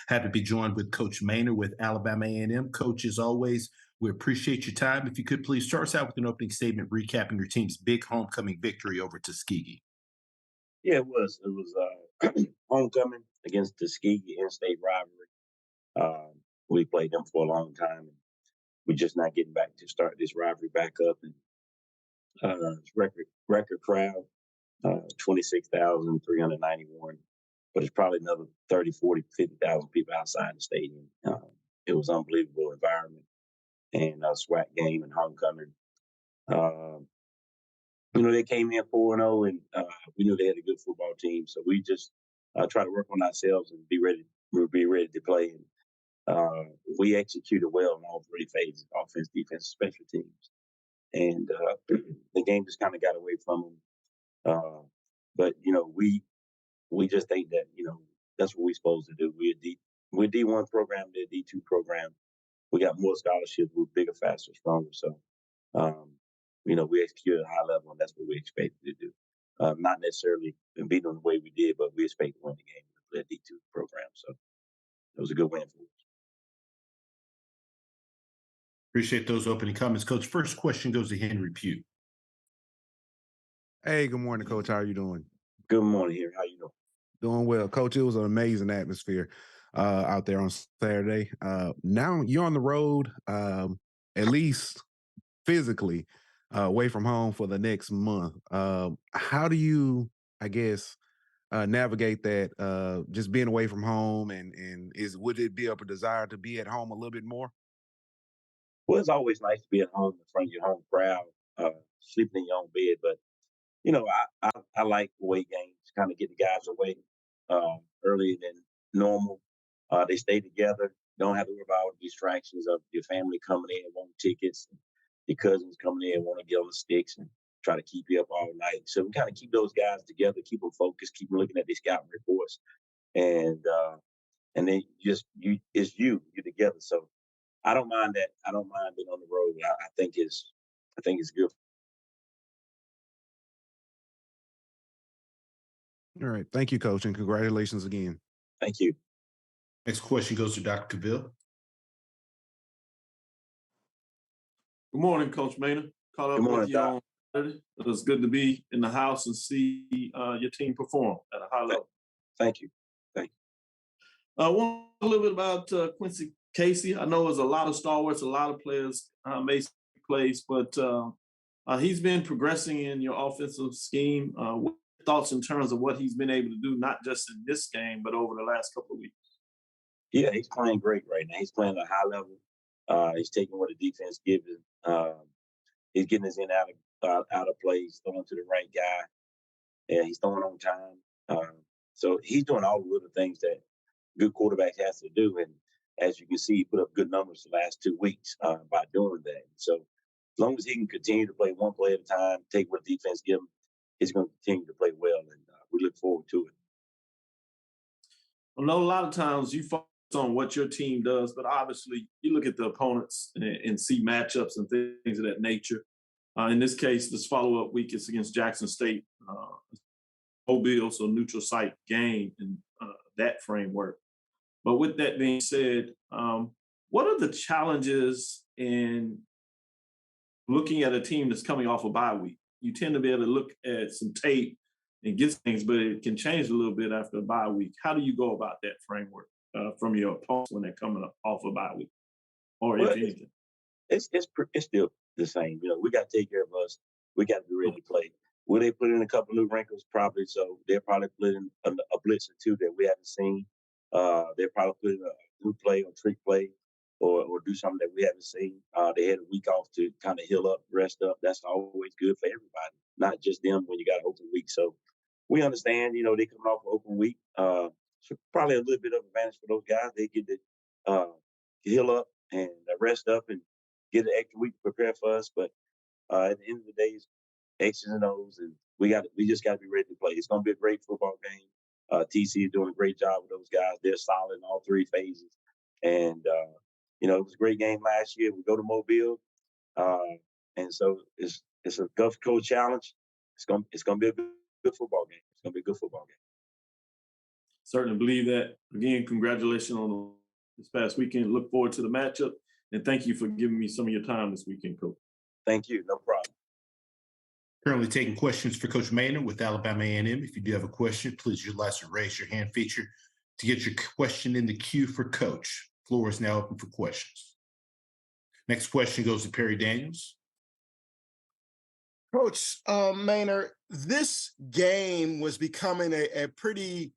Happy to be joined with Coach Maynor with Alabama A&M. Coach, as always, we appreciate your time. If you could please start us out with an opening statement recapping your team's big homecoming victory over Tuskegee. Yeah, it was. It was homecoming against Tuskegee in-state rivalry. We played them for a long time, and we're just not getting back to start this rivalry back up. And record crowd, 26,391. But it's probably another 30, 40, 50,000 people outside the stadium. It was unbelievable environment and SWAC game and homecoming. They came in 4-0, and we knew they had a good football team. So we just try to work on ourselves and be ready. We'll be ready to play. And we executed well in all three phases: offense, defense, special teams. And the game just kind of got away from them. But we just think that that's what we're supposed to do. We're a D1 program, they're a D2 program. We got more scholarships. We're bigger, faster, stronger. So we executed at a high level, and that's what we expected to do. Not necessarily beat them the way we did, but we expect to win the game with the D2 program. So it was a good win for us. Appreciate those opening comments. Coach, first question goes to Henry Pugh. Hey, good morning, Coach. How are you doing? Good morning, Henry. How you doing? Doing well, Coach. It was an amazing atmosphere out there on Saturday. Now you're on the road, at least physically, away from home for the next month. How do you, navigate that? Just being away from home, and would it be up a desire to be at home a little bit more? Well, it's always nice to be at home in front of your home crowd, sleeping in your own bed. But I like away games, kind of get the guys away earlier than normal. They stay together. Don't have to worry about all the distractions of your family coming in, wanting tickets, and your cousins coming in, want to get on the sticks and try to keep you up all night. So we kind of keep those guys together, keep them focused, keep them looking at these scouting reports, and then it's you're together. So I don't mind that. I don't mind being on the road. I think it's good. All right. Thank you, Coach, and congratulations again. Thank you. Next question goes to Dr. Cavill. Good morning, Coach Maynor. Caught up with you on Saturday. It was good to be in the house and see your team perform at a high level. Thank you. I want a little bit about Quincy Casey. I know there's a lot of stalwarts, a lot of players made plays, but he's been progressing in your offensive scheme. What thoughts in terms of what he's been able to do, not just in this game, but over the last couple of weeks? Yeah, he's playing great right now. He's playing at a high level. He's taking what the defense gives him. He's getting his in out of plays, throwing to the right guy. Yeah, he's throwing on time. So he's doing all the little things that good quarterbacks has to do. And as you can see, he put up good numbers the last 2 weeks by doing that. So as long as he can continue to play one play at a time, take what defense gives him, he's going to continue to play well. And we look forward to it. I know a lot of times you focus on what your team does, but obviously you look at the opponents and see matchups and things of that nature. In this case, this follow-up week is against Jackson State, Mobile, so neutral site game in that framework. But with that being said, what are the challenges in looking at a team that's coming off a bye week? You tend to be able to look at some tape and get things, but it can change a little bit after a bye week. How do you go about that framework from your opponents when they're coming off a bye week, or if anything? It's still the same. We got to take care of us. We got to be ready to play. Will they put in a couple new wrinkles? Probably so. They'll probably put in a blitz or two that we haven't seen. They'll probably put in a new play or trick play or do something that we haven't seen. They had a week off to kind of heal up, rest up. That's always good for everybody, not just them when you got an open week. So we understand, they coming off an open week. So probably a little bit of advantage for those guys. They get to heal up and rest up and get an extra week to prepare for us. But at the end of the day, it's X's and O's, and we just got to be ready to play. It's going to be a great football game. TC is doing a great job with those guys. They're solid in all three phases. And, it was a great game last year. We go to Mobile. And so it's a Gulf Coast challenge. It's going to be a good football game. It's going to be a good football game. Certainly believe that. Again, congratulations on this past weekend. Look forward to the matchup. And thank you for giving me some of your time this weekend, Coach. Thank you. No problem. Currently taking questions for Coach Maynor with Alabama A&M. If you do have a question, please utilize the raise your hand feature to get your question in the queue for Coach. Floor is now open for questions. Next question goes to Perry Daniels. Coach Maynor, this game was becoming a pretty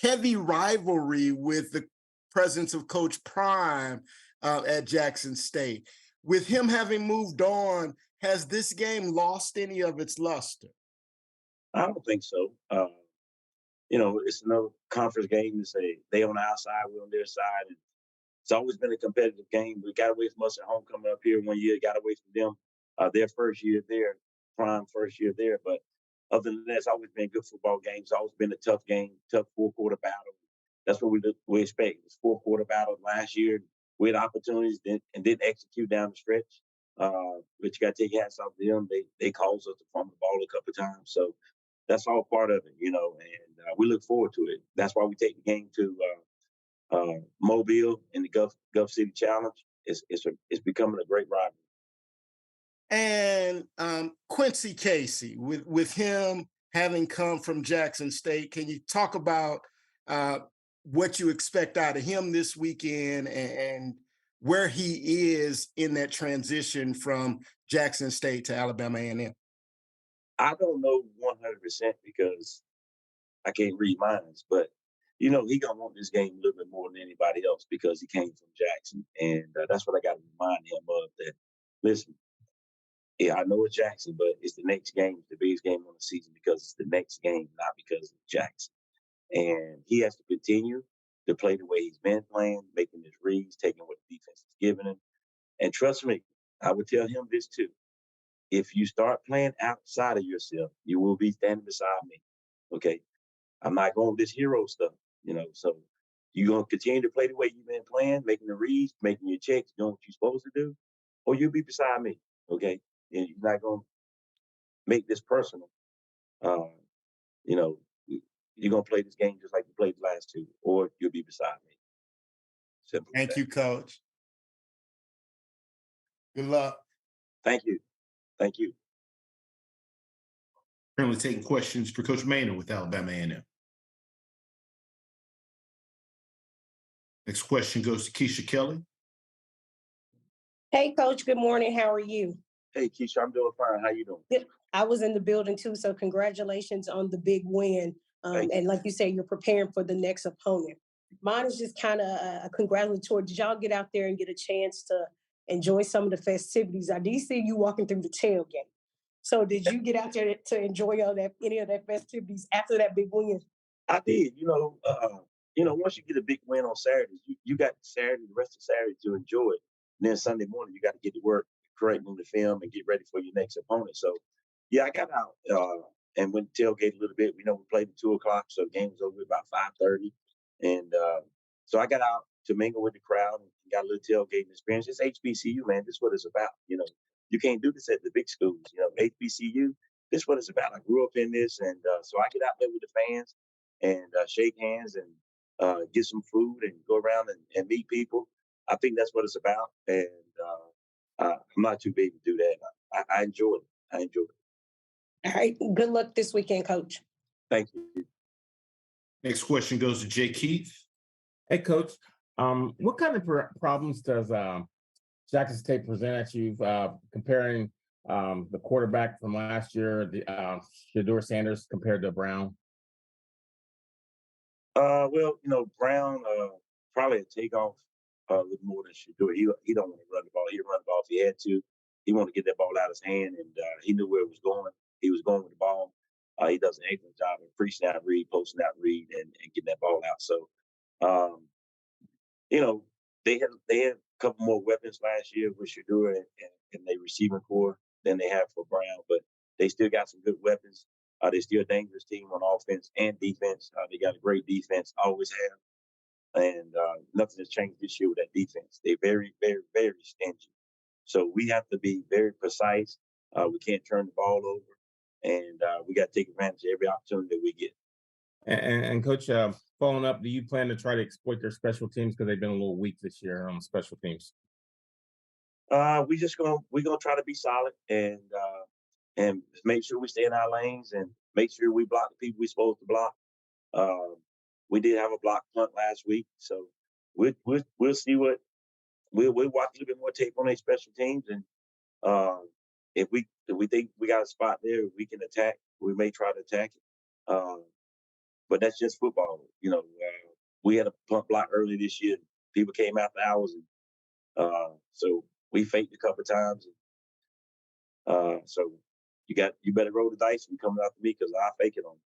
heavy rivalry with the presence of Coach Prime at Jackson State. With him having moved on, has this game lost any of its luster? I don't think so. It's another conference game. To say they on our side, we're on their side, and it's always been a competitive game. We got away from us at homecoming up here one year, got away from them their first year there, Prime first year there. But other than that, it's always been good football games. It's always been a tough game, tough four-quarter battle. That's what we expect. It was four-quarter battle last year. We had opportunities and didn't execute down the stretch. But you got to take your hats off to them. They caused us to fumble the ball a couple of times. So that's all part of it, and we look forward to it. That's why we take the game to Mobile in the Gulf City Challenge. It's becoming a great rivalry. And Quincy Casey, with him having come from Jackson State, can you talk about what you expect out of him this weekend and where he is in that transition from Jackson State to Alabama A&M? I don't know 100% because I can't read minds, but he gonna want this game a little bit more than anybody else because he came from Jackson, and that's what I got to remind him of. That listen, yeah, I know it's Jackson, but it's the next game, it's the biggest game on the season because it's the next game, not because it's Jackson. And he has to continue to play the way he's been playing, making his reads, taking what the defense is giving him. And trust me, I would tell him this too. If you start playing outside of yourself, you will be standing beside me. Okay. I'm not going with this hero stuff, So you're going to continue to play the way you've been playing, making the reads, making your checks, doing what you're supposed to do, or you'll be beside me. Okay. And you're not going to make this personal. You're going to play this game just like you played the last two, or you'll be beside me. Simple. Thank you, Coach. Good luck. Thank you. Thank you. Currently taking questions for Coach Maynor with Alabama A&M. Next question goes to Keisha Kelly. Hey, Coach. Good morning. How are you? Hey, Keisha, I'm doing fine. How you doing? Good. I was in the building too, so congratulations on the big win. And like you said, you're preparing for the next opponent. Mine is just kind of a congratulatory. Did y'all get out there and get a chance to enjoy some of the festivities? I did see you walking through the tailgate. So did you get out there to enjoy any of that festivities after that big win? I did. Once you get a big win on Saturdays, you got Saturday, the rest of Saturday to enjoy it. And then Sunday morning, you got to get to work, correcting the film, and get ready for your next opponent. So, yeah, I got out and went to tailgate a little bit. We played at 2:00, so the game was over about 5:30. And so I got out to mingle with the crowd and got a little tailgating experience. It's HBCU, man. This is what it's about. You can't do this at the big schools. HBCU, this is what it's about. I grew up in this, and so I get out there with the fans and shake hands and get some food and go around and meet people. I think that's what it's about, and I'm not too big to do that. I enjoy it. I enjoy it. All right. Good luck this weekend, Coach. Thank you. Next question goes to Jay Keith. Hey, Coach. What kind of problems does Jackson State present at you comparing the quarterback from last year, the Shedeur Sanders, compared to Brown? Brown probably a takeoff a little more than Shedeur. He don't want to run the ball. He'd run the ball if he had to. He wanted to get that ball out of his hand, and he knew where it was going. He was going with the ball. He does an excellent job of pre-snap read, post-snap read, and getting that ball out. So, they had a couple more weapons last year with Shedeur and their receiving core than they have for Brown, but they still got some good weapons. They're still a dangerous team on offense and defense. They got a great defense, always have. And nothing has changed this year with that defense. They're very, very, very stingy. So we have to be very precise. We can't turn the ball over. And we got to take advantage of every opportunity that we get. And Coach, following up, do you plan to try to exploit their special teams because they've been a little weak this year on special teams? We're gonna try to be solid and make sure we stay in our lanes and make sure we block the people we're supposed to block. We did have a block punt last week, so we'll see what we'll watch a little bit more tape on their special teams, and if we think we got a spot there we can attack, we may try to attack it. But that's just football, we had a punt block early this year. People came after hours, and so we faked a couple times. And, so you better roll the dice and come after me because I fake it on you.